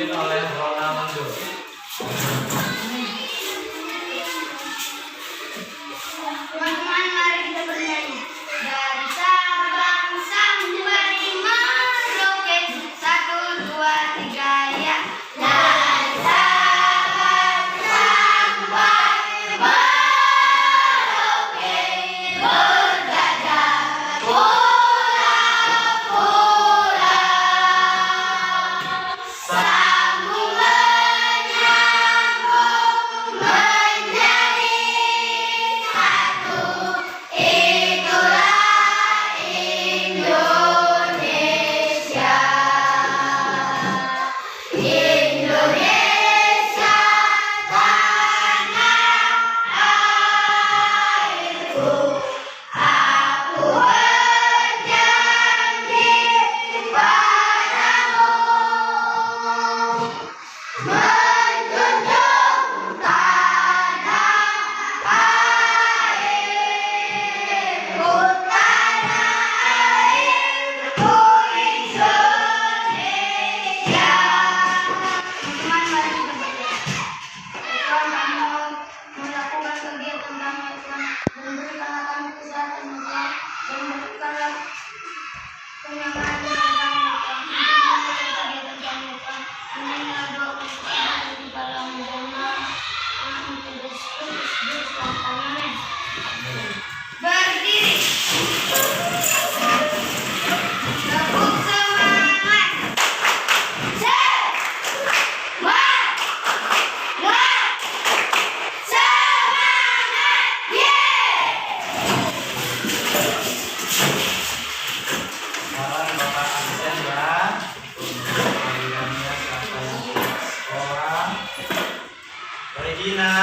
dipimpin oleh Ronaldo. Teman-teman, mari kita bernyanyi. Dari Sabang sampai Merauke, 1, 2, 3 ya. Dari Sabang sampai Merauke, berjajah pulau-pulau. Sambung menyambung menjadi satu, itulah Indonesia. Indonesia tanah airku, aku berjanji padamu menjunjung tanah airku, Indonesia. Teman-teman, mari kita berdoa. Tuhan, kami melakukan kegiatan kami, Tuhan, dan berikanlah kami kesehatan, Tuhan, dan berikanlah kenyamanan bagi kami, Tuhan. Berikanlah kegiatan kami, Tuhan. Inilah doa kami di dalam nama Yesus Kristus. Amin. Berdiri. Tepuk semangat. Semangat. Salam Bapak absen ya. Untuk panggilannya siapa yang pulang sekolah. Regina,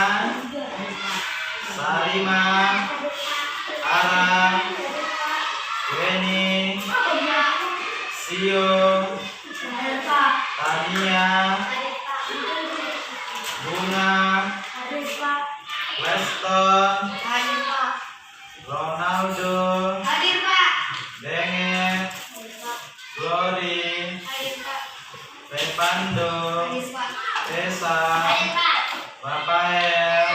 Sarima, Ara, Weni, Sio, Tania, Bunga, Weston, Ronaldo, Hadir, Pak. Denget, Glory, Stefando, Hadir, Pak. Tessa, Hadir, Pak. Rafael,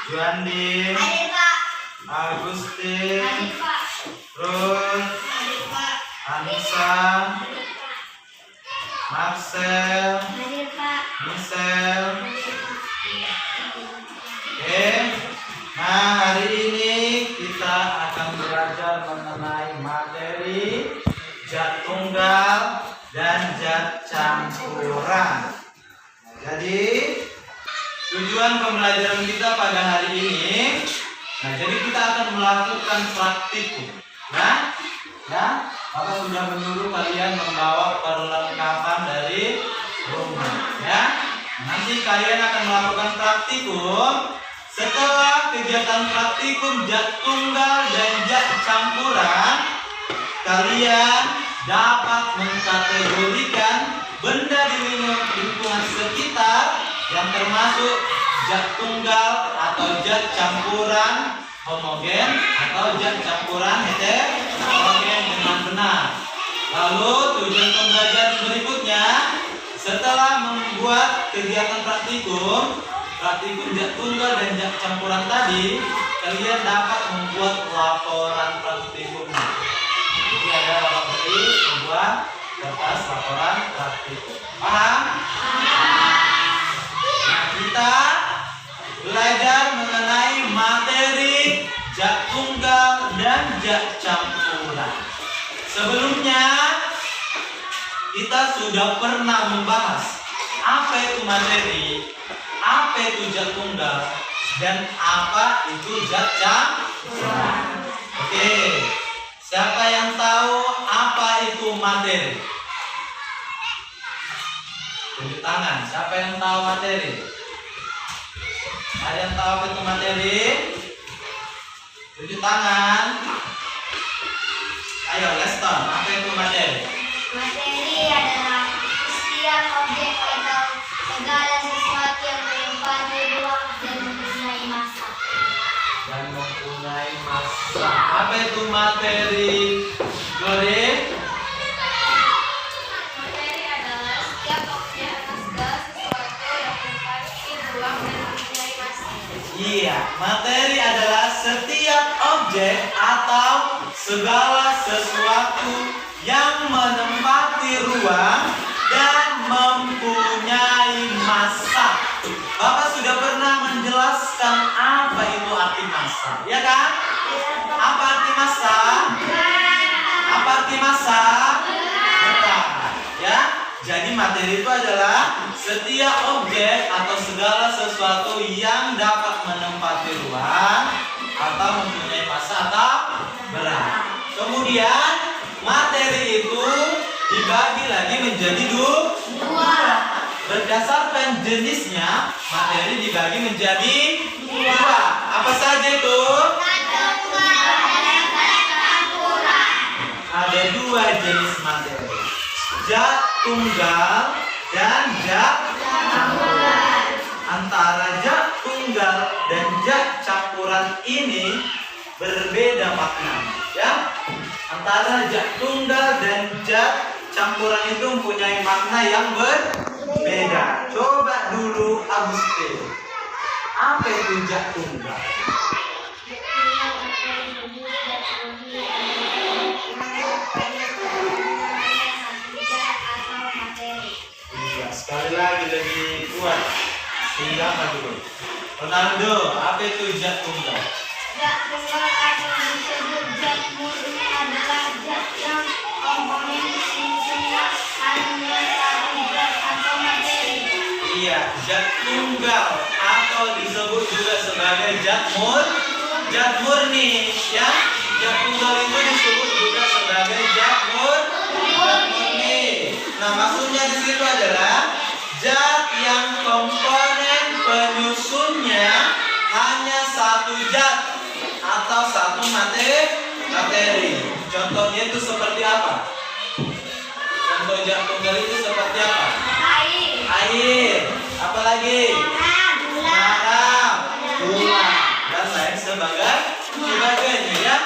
Juandi, Hadir, Pak. Agustin, Hadir, Pak. Ruth, Hadir, Pak. Anissa, Marcel, Hadir, Pak. Michelle. Oke, nah hari ini kita akan belajar mengenai materi zat tunggal dan zat campuran. Jadi tujuan pembelajaran kita pada hari ini, nah jadi kita akan melakukan praktikum. Ya, Bapak sudah menyuruh kalian membawa perlengkapan dari rumah. Ya, nanti kalian akan melakukan praktikum. Setelah kegiatan praktikum zat tunggal dan zat campuran, kalian dapat mengkategorikan benda di lingkungan sekitar yang termasuk zat tunggal atau zat campuran homogen atau zat campuran heterogen dengan benar. Lalu tujuan pembelajaran berikutnya, setelah membuat kegiatan praktikum zat tunggal dan zat campuran tadi, kalian dapat membuat laporan praktikumnya. Jadi ada Bapak beri sebuah kertas laporan praktikum. Paham? Nah, kita belajar mengenai materi zat tunggal dan zat campuran. Sebelumnya kita sudah pernah membahas apa itu materi, apa itu zat tunggal, dan apa itu zat campuran. Oke, siapa yang tahu apa itu materi? Tunjuk tangan. Siapa yang tahu materi? Ada yang tahu apa itu materi? Tunjuk tangan. Ayo, Leston, apa itu materi? Materi adalah setiap objek atau segala sesuatu yang mempunyai ruang dan mempunyai massa. Dan mempunyai massa. Apa itu materi? Glory? Materi adalah setiap Iya, materi adalah setiap objek atau segala sesuatu yang menempati ruang dan mempunyai massa. Bapak sudah pernah menjelaskan apa itu arti massa, ya kan? Apa arti massa? Apa arti massa? Berat, ya. Jadi materi itu adalah setiap objek atau segala sesuatu yang dapat menempati ruang atau mempunyai massa atau berat. Kemudian materi itu dibagi lagi menjadi dua. Berdasarkan jenisnya, materi dibagi menjadi dua. Apa saja itu? Ada dua jenis materi, zat tunggal dan zat campuran. Antara zat tunggal dan zat campuran ini berbeda maknanya, ya. Antara zat tunggal dan zat campuran itu mempunyai makna yang berbeda. Coba dulu Agustin, apa itu zat tunggal? Iya, sekali lagi lebih kuat. Sehingga apa dulu? Ronaldo, apa itu zat tunggal? Zat tunggal atau disebut zat murni adalah zat yang komponen fungsinya hanya satu zat atau materi. Iya, zat tunggal atau disebut juga sebagai zat murni, ya. Zat tunggal itu disebut juga sebagai zat murni. Nah, maksudnya di situ adalah zat yang komponen penyusunnya hanya satu zat atau satu materi. Contohnya itu seperti apa? Contoh zat tunggal itu seperti apa? Air. Apa lagi? Garam, gula, dan lain sebagainya, ya.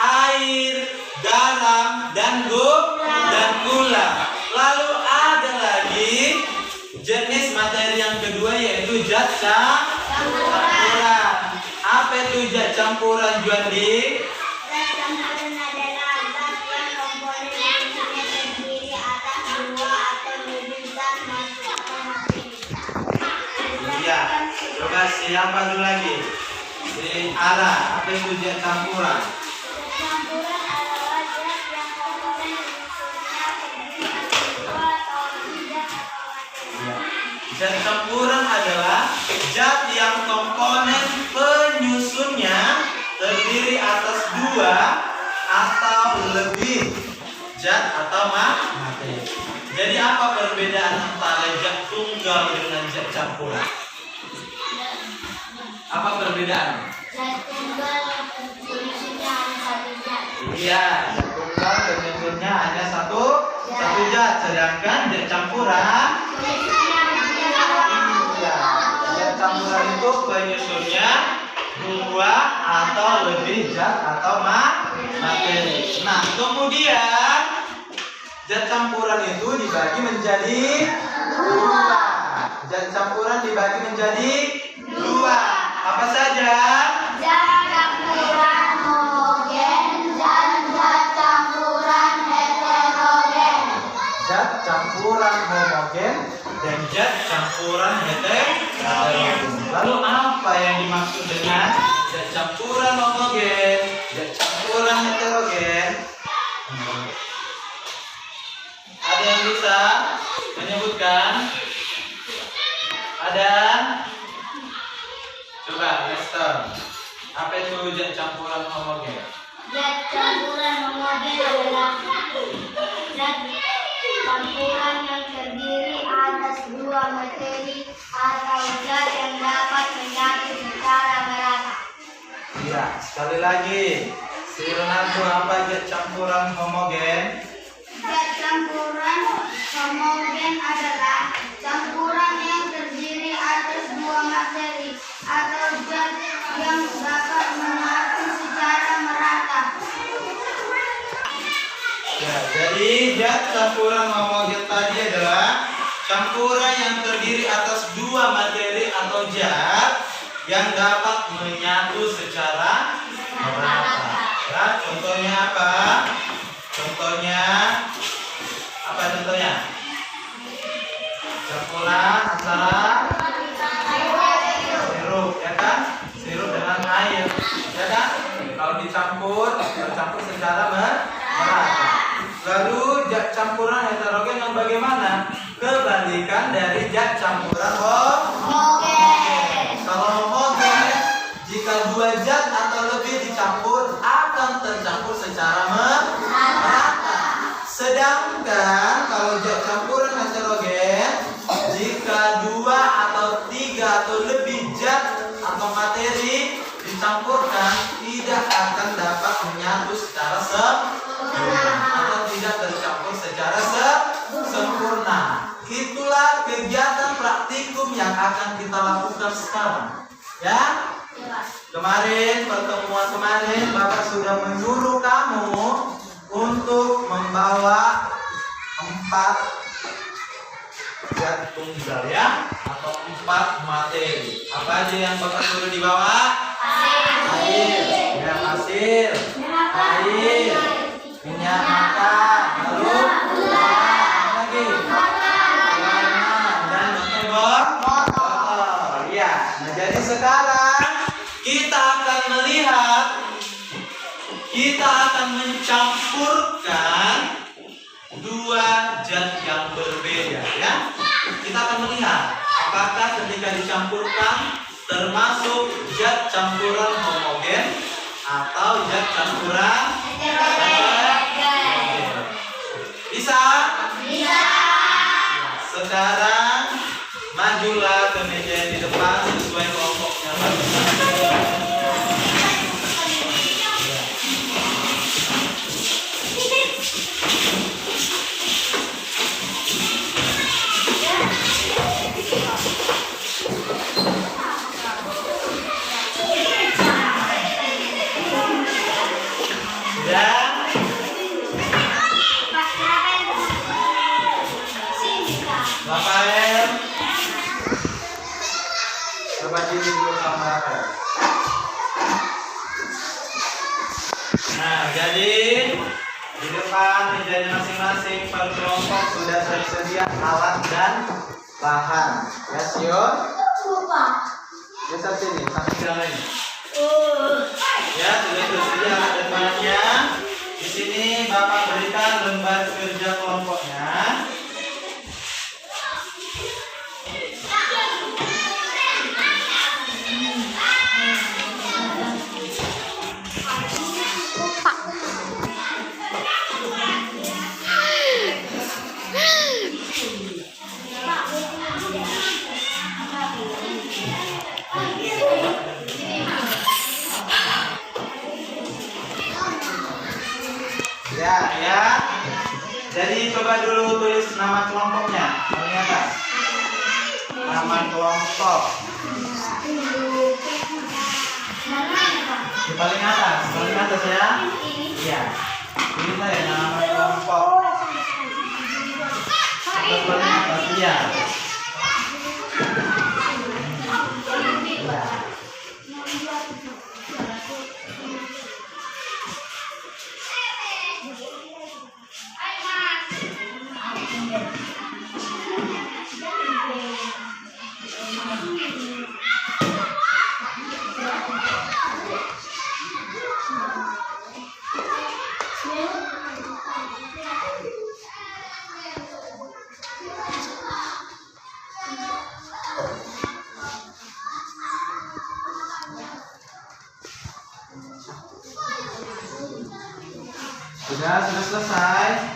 Air, garam, dan gula. Lalu ada lagi jenis materi yang kedua, yaitu zat campuran. Apa itu zat campuran, Juandi? Zat campuran adalah zat yang komponen fungsinya terdiri atas dua atau lebih zat masuk atau materi. Iya. Coba siapa dulu lagi? Si Ara, apa itu zat campuran? Campuran adalah zat yang komponen unsurnya terdiri atas dua atau lebih zat atau materi. Zat campuran adalah zat yang komponen penyusunnya terdiri atas dua atau lebih zat atau materi. Jadi apa perbedaan antara zat tunggal dengan zat campuran? Apa perbedaan? Zat tunggal penyusunnya hanya satu zat. Iya, zat tunggal penyusunnya hanya satu zat, sedangkan zat campuran, iya, zat campuran itu penyusunnya dua atau lebih zat atau materi. Nah, kemudian zat campuran itu dibagi menjadi dua. Zat campuran dibagi menjadi dua. Apa saja? Zat campuran homogen dan zat campuran heterogen. Zat campuran homogen dan zat campuran heterogen. Lalu apa yang dimaksud dengan zat campuran homogen, zat campuran heterogen? Ada yang bisa menyebutkan? Ada? Coba, Lester. Apa itu zat campuran homogen? Zat campuran homogen adalah zat campuran yang terdiri atas dua materi atau zat yang dapat menyatu secara merata. Iya, sekali lagi. Si Ronaldo, apa zat campuran homogen? Zat campuran homogen adalah campuran yang terdiri atas dua materi atau zat yang dapat menyatu secara merata. Ya, jadi zat campuran homogen tadi adalah campuran yang terdiri atas dua materi atau zat yang dapat menyatu secara merata. Ya, contohnya apa? Contohnya apa? Contohnya campuran antara sirup, ya kan? Sirup dengan air, ya kan? Kalau dicampur secara merata. Lalu zat campuran heterogen yang bagaimana? Kebalikan dari zat campuran homogen. Kalau homogen, jika dua zat atau lebih dicampur akan tercampur secara merata. Sedangkan kalau zat campuran heterogen, jika dua atau tiga atau lebih zat atau materi dicampurkan, tidak akan dapat menyatu secara sempurna atau tidak tercampur secara sempurna. Itulah kegiatan praktikum yang akan kita lakukan sekarang. Ya, pertemuan kemarin Bapak sudah menyuruh kamu untuk membawa 4 zat tunggal, ya, atau 4 materi. Apa aja yang Bapak suruh dibawa? Air, ya, pasir, air, minyak makan, lalu lagi dan botol. Ya, nah jadi sekarang kita akan mencampurkan dua zat yang berbeda, ya. Kita akan melihat apakah ketika dicampurkan termasuk zat campuran homogen atau zat campuran heterogen. Bisa? Bisa. Sekarang majulah ke meja yang di depan sesuai kelompoknya. Rafael, coba sini dulu sama Rafael. Nah, jadi di depan mejanya masing-masing per kelompok sudah tersedia alat dan bahan. Ya, Sion? Bisa sini, sampai jalan ini. Ya, sudah tersedia alat dan bahannya. Di sini Bapak berikan lembar kerja kelompoknya. Ya. Jadi coba dulu tulis nama kelompoknya. Paling atas. Nama kelompok. Di paling atas ya. Iya. Ini saya nama kelompok. Paling atas ya. Sudah selesai.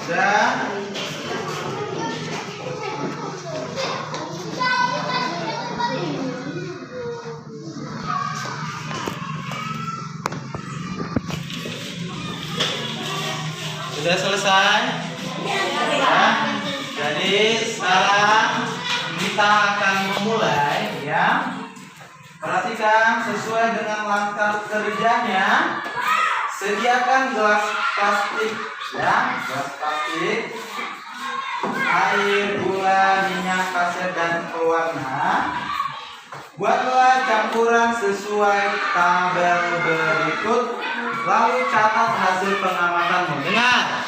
Sudah. Sudah selesai. Ya. Jadi sekarang kita akan memulai, ya. Perhatikan sesuai dengan langkah kerjanya. Sediakan gelas plastik, ya, gelas plastik, air, gula, minyak, pasir, dan pewarna. Buatlah campuran sesuai tabel berikut, lalu catat hasil pengamatanmu. Dengar.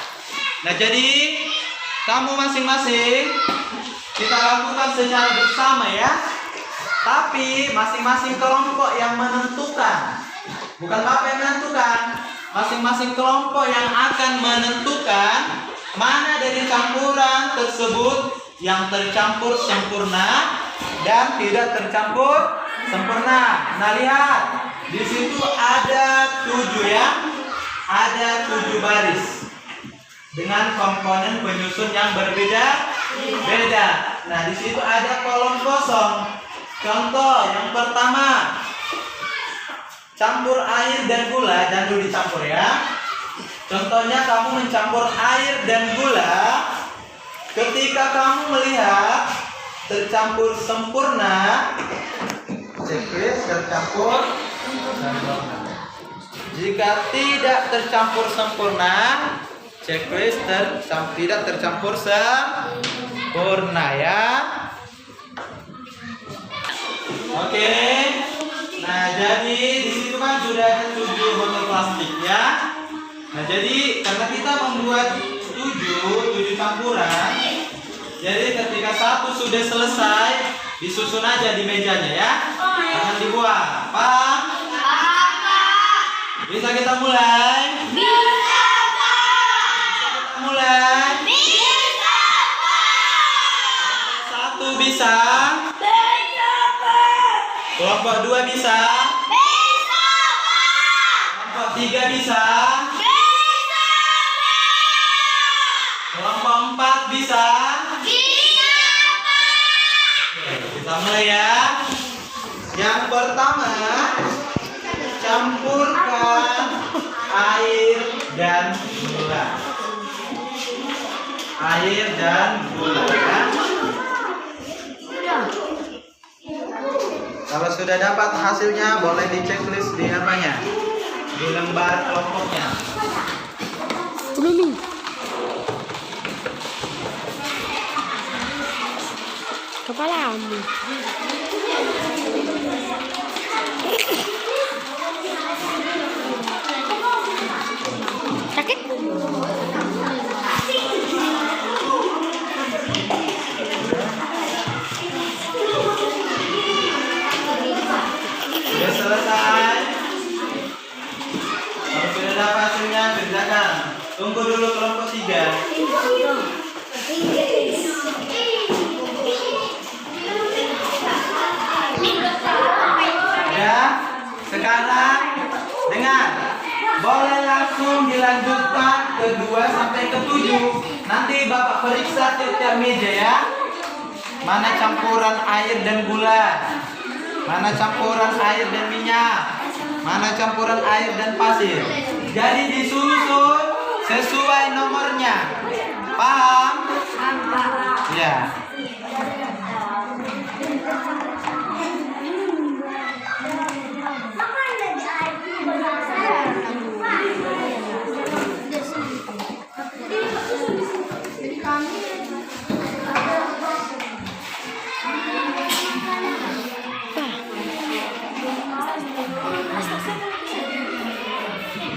Nah, jadi kamu masing-masing kita lakukan secara bersama ya. Tapi masing-masing kelompok yang menentukan. Bukan Bapak yang menentukan. Masing-masing kelompok yang akan menentukan mana dari campuran tersebut yang tercampur sempurna dan tidak tercampur sempurna. Nah, lihat. Di situ ada 7 ya. Ada 7 baris. Dengan komponen penyusun yang berbeda-beda. Nah, di situ ada kolom kosong. Contoh yang pertama, campur air dan gula, jangan dulu dicampur ya. Contohnya kamu mencampur air dan gula. Ketika kamu melihat tercampur sempurna, checklist tercampur sempurna. Jika tidak tercampur sempurna, checklist tidak tercampur sempurna ya. Oke. Nah, jadi di situ kan sudah ada 7 botol plastik ya. Nah, jadi karena kita membuat 7 campuran, jadi ketika satu sudah selesai, disusun aja di mejanya ya. Jangan dibuang. Paham? Bisa kita mulai? Bisa, Bisa kita mulai? Bisa, Satu bisa? Bisa, Kelompok 2 bisa? Bisa, Kelompok 3 bisa? Bisa, Kelompok 4 bisa? Bisa, Oke, kita mulai ya. Yang pertama, campurkan air dan gula. Air dan gula ya. Kalau sudah dapat hasilnya, boleh di checklist di apanya? Di lembar kelompoknya. Kepalamu. Sakit? Sudah selesai. Kalau sudah dapat hasilnya, kerjakan. Tunggu dulu kelompok 3. Ya, sekarang dengar. Boleh langsung dilanjutkan ke 2 sampai ke 7. Nanti Bapak periksa tiap meja ya. Mana campuran air dan gula, mana campuran air dan minyak, mana campuran air dan pasir. Jadi disusun sesuai nomornya. Paham? Ya.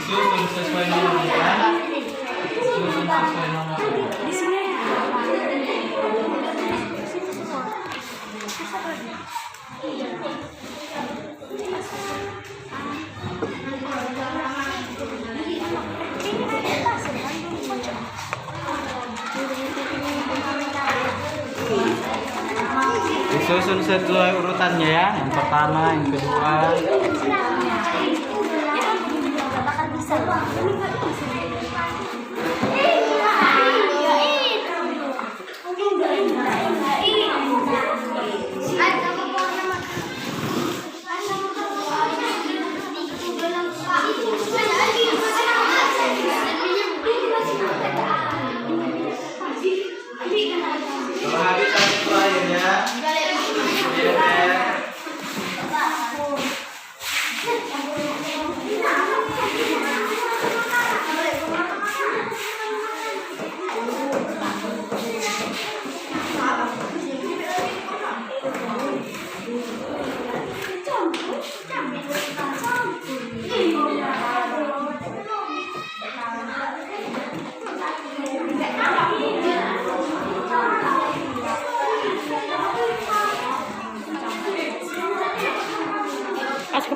Disusun sesuai nomornya ya. Disusun sesuai nomornya. Di sini. Disusun sesuai urutannya ya. Yang pertama, yang kedua. Kalau habis satu air ya.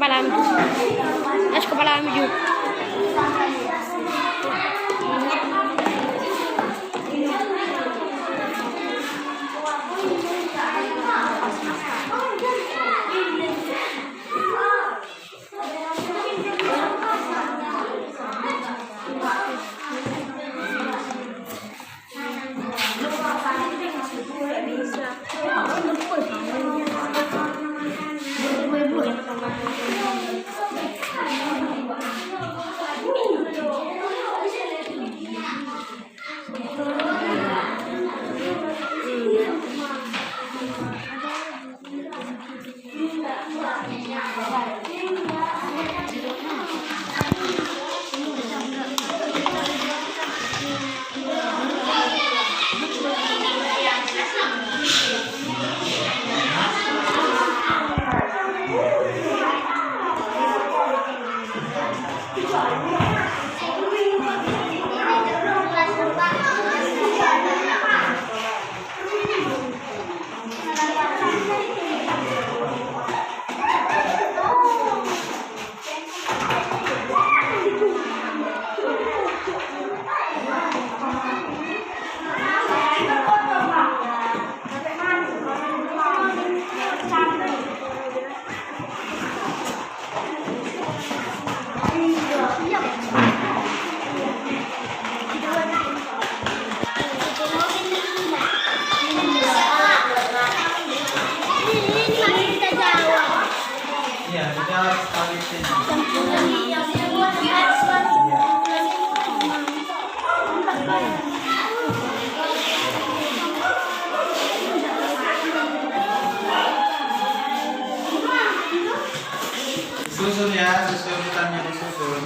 kepala maju. Maju kepala maju. Iya, dijawab sekali sini. Susun ya, susunutannya disusun.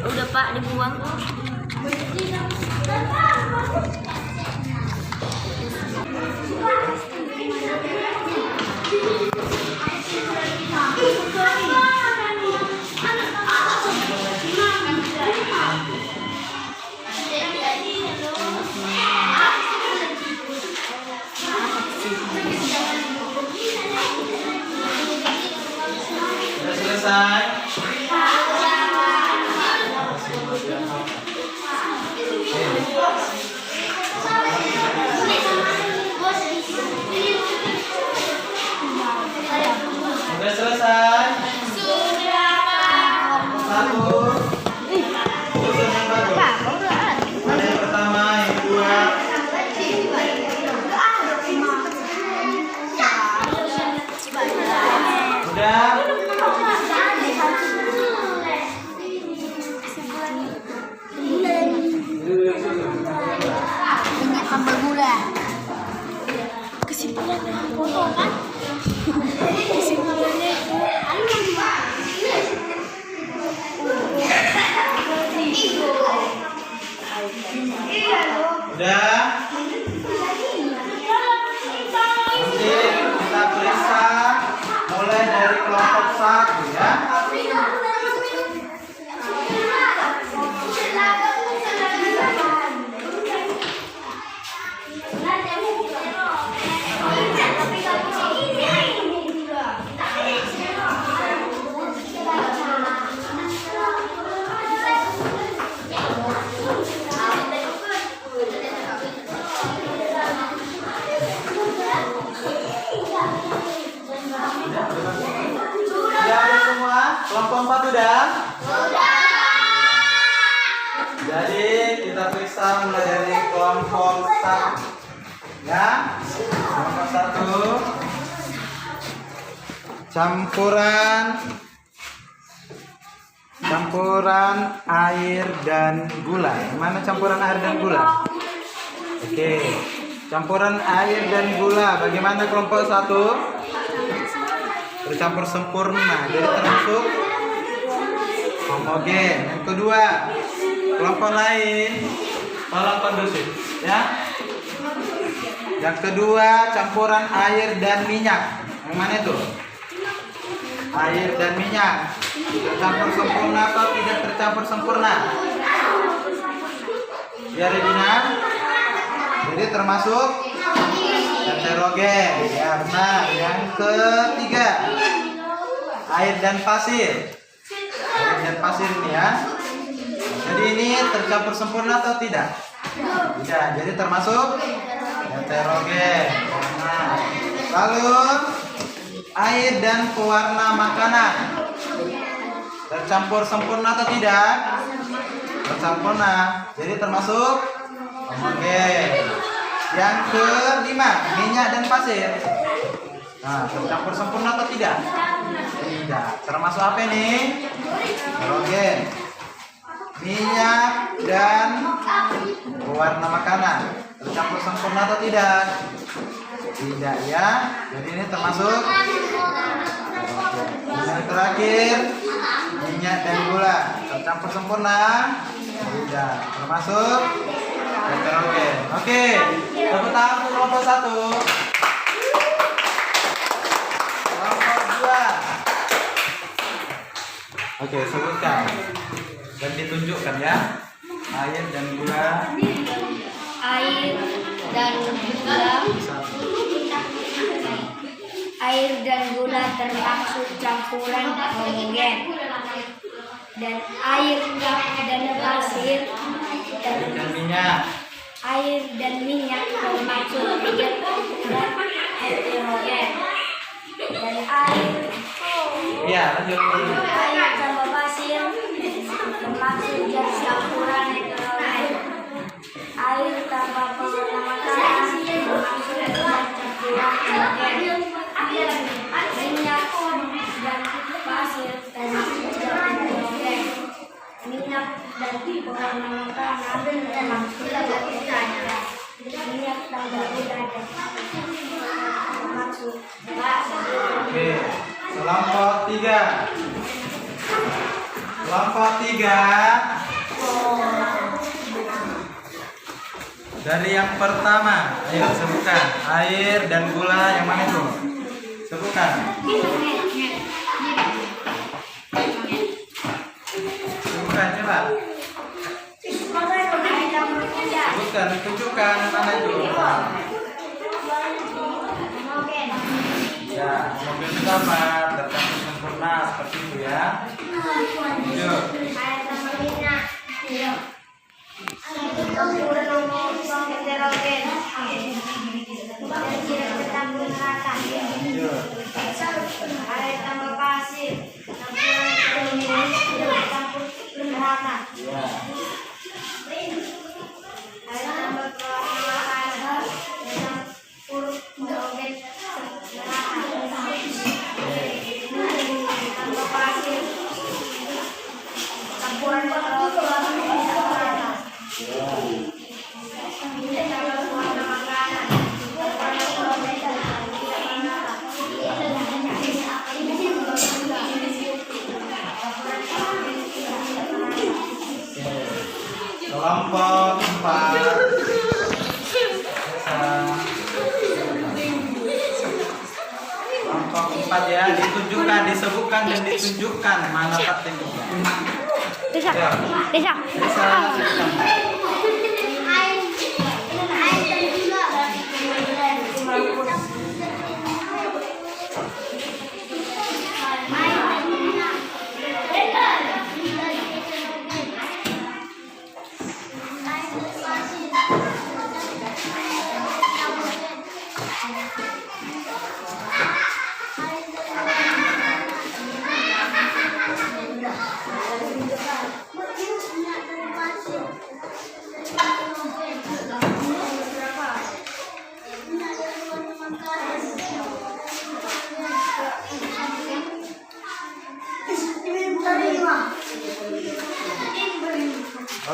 Udah Pak, dibuang. Sudah selesai? Sudah selesai? Satu. Susun yang baru. Ada yang pertama, yang kedua. Udah? Tambah gula. Kesimpulannya foto kan? Kesimpulannya itu Udah? Nanti kita periksa mulai dari kelompok 1 ya. Kelompok 4 udah? Jadi kita periksa mulai dari kelompok 1. Ya. Kelompok 1. Campuran air dan gula. Mana campuran air dan gula? Oke. Campuran air dan gula. Bagaimana kelompok 1? Bercampur sempurna. Jadi termasuk homogen. Yang kedua, kelompok lain tolong kondusif, ya. Yang kedua, campuran air dan minyak. Yang mana itu? Air dan minyak. Tercampur sempurna atau tidak tercampur sempurna? Ya, Regina. Jadi termasuk heterogen. Ya, benar. Yang ketiga, air dan pasir. Air dan pasir ini ya. Jadi ini tercampur sempurna atau tidak? Tidak. Jadi termasuk heterogen. Nah, lalu air dan pewarna makanan. Tercampur sempurna atau tidak? Tercampurna. Jadi termasuk homogen. Yang kelima, minyak dan pasir. Nah, tercampur sempurna atau tidak? Tidak. Termasuk apa ini? Heterogen. Minyak dan pewarna makanan. Tercampur sempurna atau tidak? Tidak ya. Jadi ini termasuk. Yang terakhir, minyak dan gula. Tercampur sempurna? Tidak. Termasuk heterogen. Oke. Tepuk tangan untuk kelompok 1. Kelompok 2. Oke, sebutkan dan ditunjukkan ya. Air dan gula. Air dan gula. Air dan gula termasuk campuran homogen. Dan air dan pasir Dan minyak. air dan minyak termasuk tiga campuran heterogen. Dan air Iya, lanjut. tambah pasir termasuk campuran heterogen. Air tambah pewarna makanan termasuk campuran homogen. Minyak dan pasir termasuk campuran homogen. Minyak dan pewarna makanan termasuk heterogen. Minyak tambah udara termasuk Oke. Kelompok 3. Kelompok 3. Dari yang pertama, ayo sebutkan air dan gula yang mana itu? Sebutkan. Sebutkan coba. Sebutkan, tunjukkan mana itu. Ya, mobil itu apa? Tercampur sempurna seperti itu ya. Lanjut. air tambah minyak. Campuran homogen heterogen. Dan tidak tercampur rata. Lanjut. Air tambah pasir. Campuran heterogen tidak tercampur rata. Ya. Air tambah pewarna makanan. Campur homogen rata. Tambah pasir. Campuran heterogen rata. Tambah pewarna makanan. Campuran heterogen rata. Kelompok 4. Kelompok 4 ya, ditunjukkan, disebutkan dan ditunjukkan mana praktiknya. Desa. Ya. Desa. Bisa sebutkan.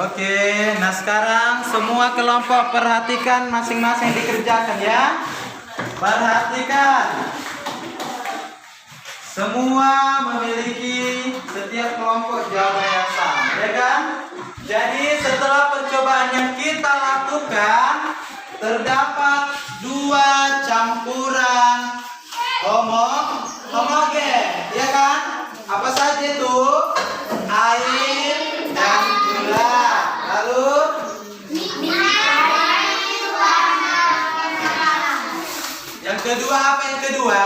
Oke, nah sekarang semua kelompok perhatikan masing-masing dikerjakan ya. Perhatikan. Semua memiliki setiap kelompok jawaban yang sama, ya kan? Jadi setelah percobaan yang kita lakukan, terdapat 2 campuran homogen, ya kan? Apa saja itu? Air dan gula. Lalu yang kedua apa yang kedua?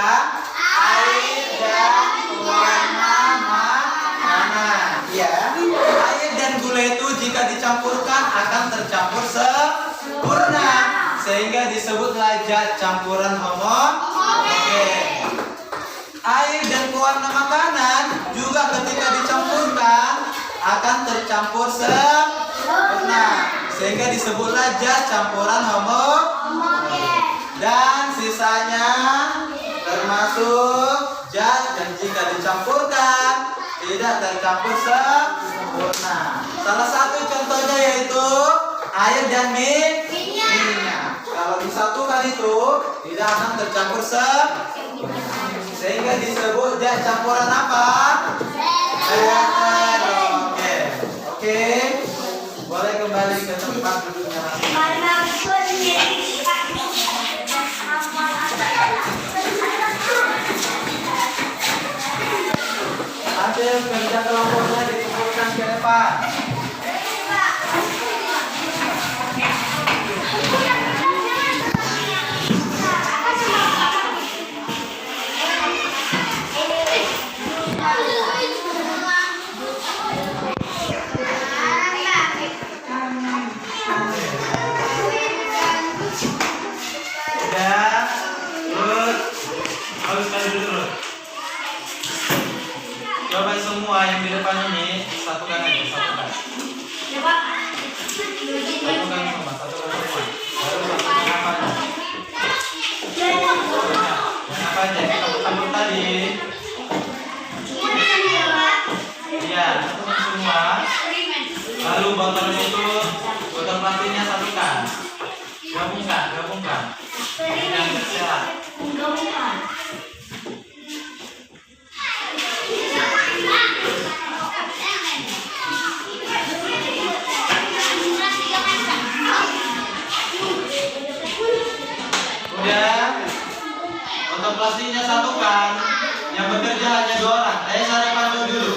Air dan warna mana? Ya. Air dan gula itu jika dicampurkan akan tercampur sempurna sehingga disebutlah zat campuran homogen. Air dan pewarna makanan juga ketika dicampurkan akan tercampur sempurna sehingga disebutlah zat campuran homogen. Dan sisanya termasuk zat yang jika dicampurkan tidak tercampur sempurna. Salah satu contohnya yaitu air dan minyak. Kalau disatukan itu tidak akan tercampur sempurna sehingga disebut zat campuran apa? Heterogen. Oke, boleh kembali ke tempat duduknya. Hasil kerja kelompoknya dikumpulkan ke depan. Coba semua yang di depan ini satukan aja, satukan. Satukan semua, satukan semua. Baru satukan apa aja? Yang apa aja? Kita campur tadi. Iya, satukan semua. Lalu botolnya itu, botol plastiknya satukan. Gabungkan. Yang berserat. Botol plastiknya satukan. Yang bekerja hanya 2 orang. Saya pandu dulu.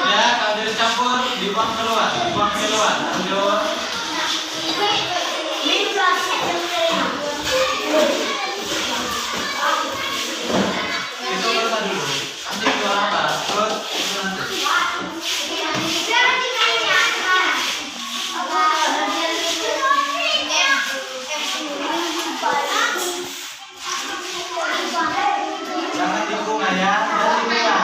Ya, kalau dicampur dibuang keluar. Lanjut. Itu berusaha dulu. Nanti keluar apa? Terus itu nanti. Jangan tikungan ya, jangan tikungan.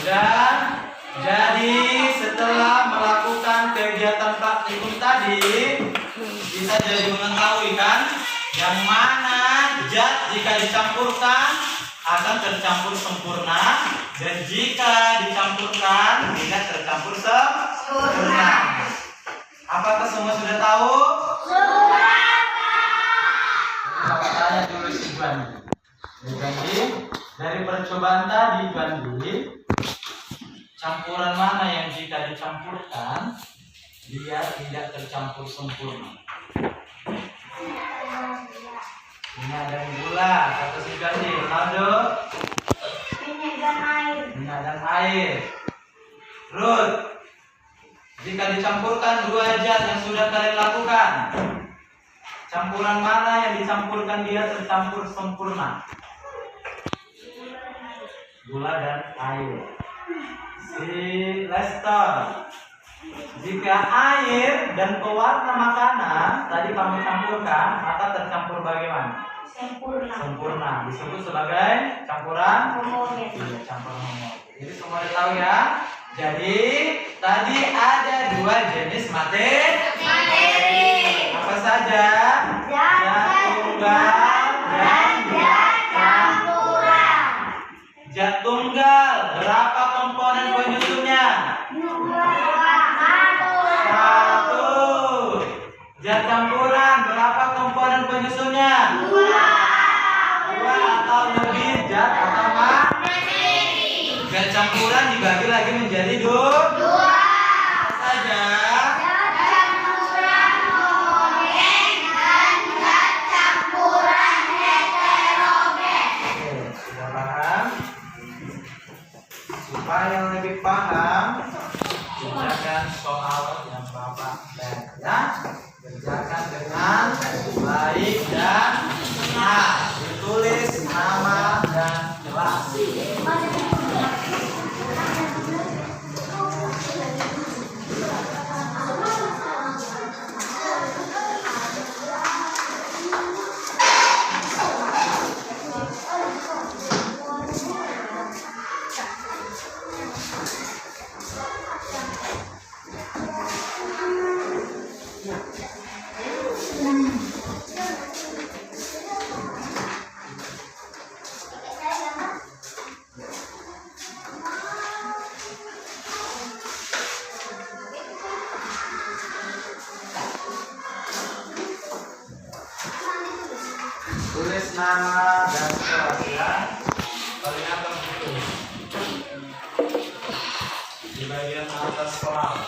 Dan jadi setelah melakukan kegiatan praktikum tadi bisa jadi mengetahui kan yang mana zat jika dicampurkan akan tercampur sempurna dan jika dicampurkan tidak tercampur sempurna. Apakah semua sudah tahu? Bapak tanya dulu si Juandi. Dari percobaan tadi Juandi, campuran mana yang jika dicampurkan dia tidak tercampur sempurna? Minyak dan gula, kata si Juandi. Ronaldo? Minyak dan air. Ruth, jika dicampurkan 2 zat yang sudah kalian lakukan, campuran mana yang dicampurkan dia tercampur sempurna? Gula dan air. Si Lester, Jika air dan pewarna makanan tadi kamu campurkan, maka tercampur bagaimana? Sempurna. Disebut sebagai campuran Homogen. iya, campur homogen. Jadi semua udah tahu ya. Jadi tadi ada dua jenis materi. Apa saja? Zat tunggal dan zat Campuran. zat tunggal. Berapa komponen penyusunnya? Satu. Zat campuran. Berapa komponen penyusunnya? Dua atau lebih zat atau zat campuran dibagi lagi menjadi dua. Apa saja? Oke, sudah paham? Supaya lebih paham, kerjakan soal yang Bapak dan ya. Kerjakan dengan baik dan benar. Ditulis nama dan kelas. Tulis nama dan kelas ya. Koordinator buku di bagian atas kelas.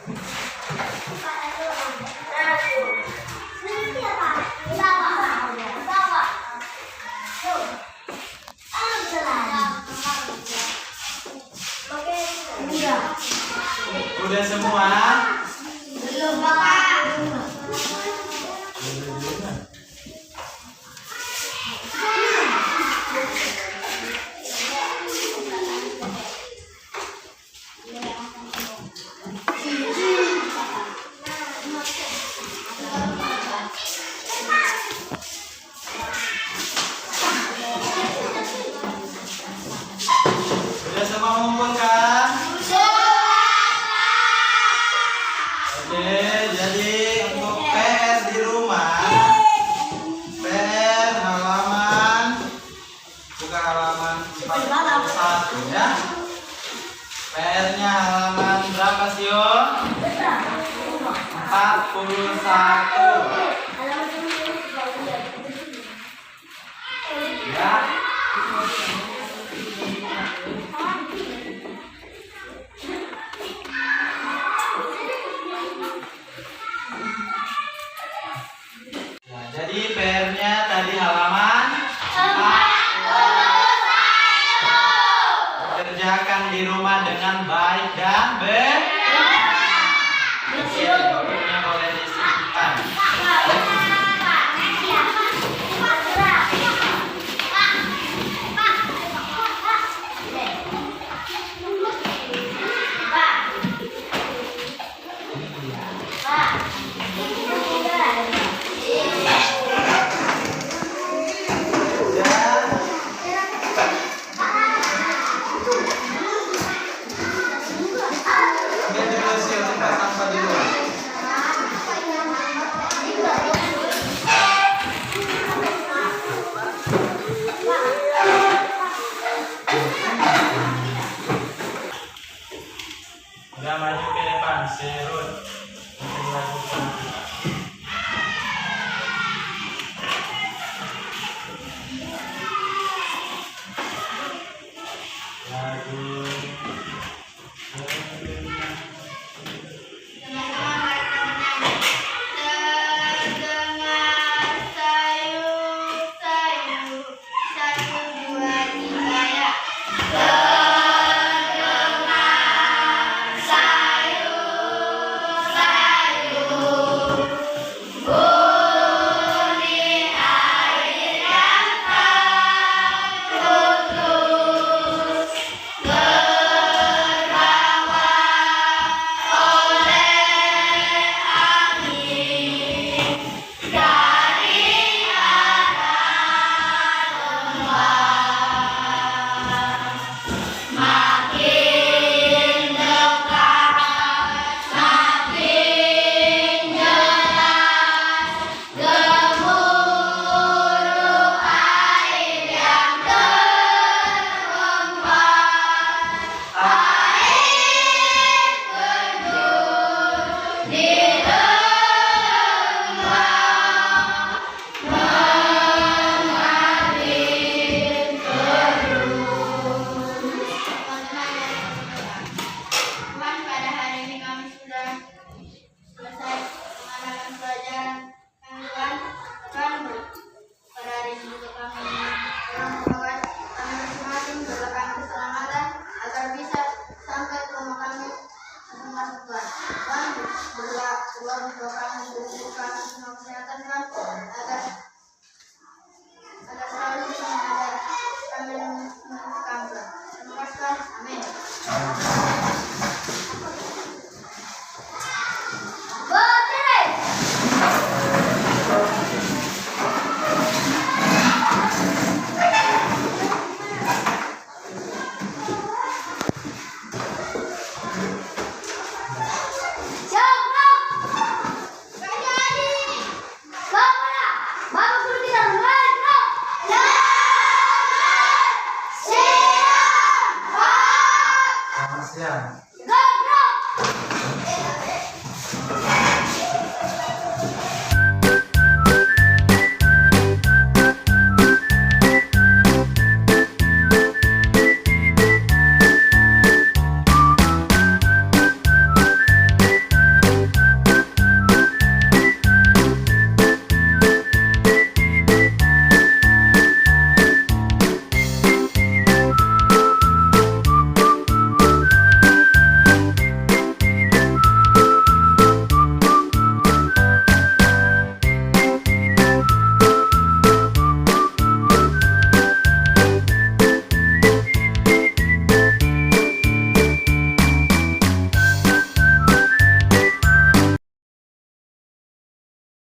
Udah semua? Belum, Bapak. Udah semua ngumpul kan? Oke, jadi untuk PR di rumah, PR halaman, buka halaman 41 ya. PR-nya halaman berapa sih, Yo? 41. Ya. Nah, jadi PR-nya tadi halaman 41. Kerjakan di rumah dengan baik dan benar. Oke, bukunya boleh disimpan. Dia juga siap tempat sampah di luar. Udah maju ke depan, serut. Dilakukan. Lagu. Tuhan berdoa untuk kami, kesehatan Tuhan, agar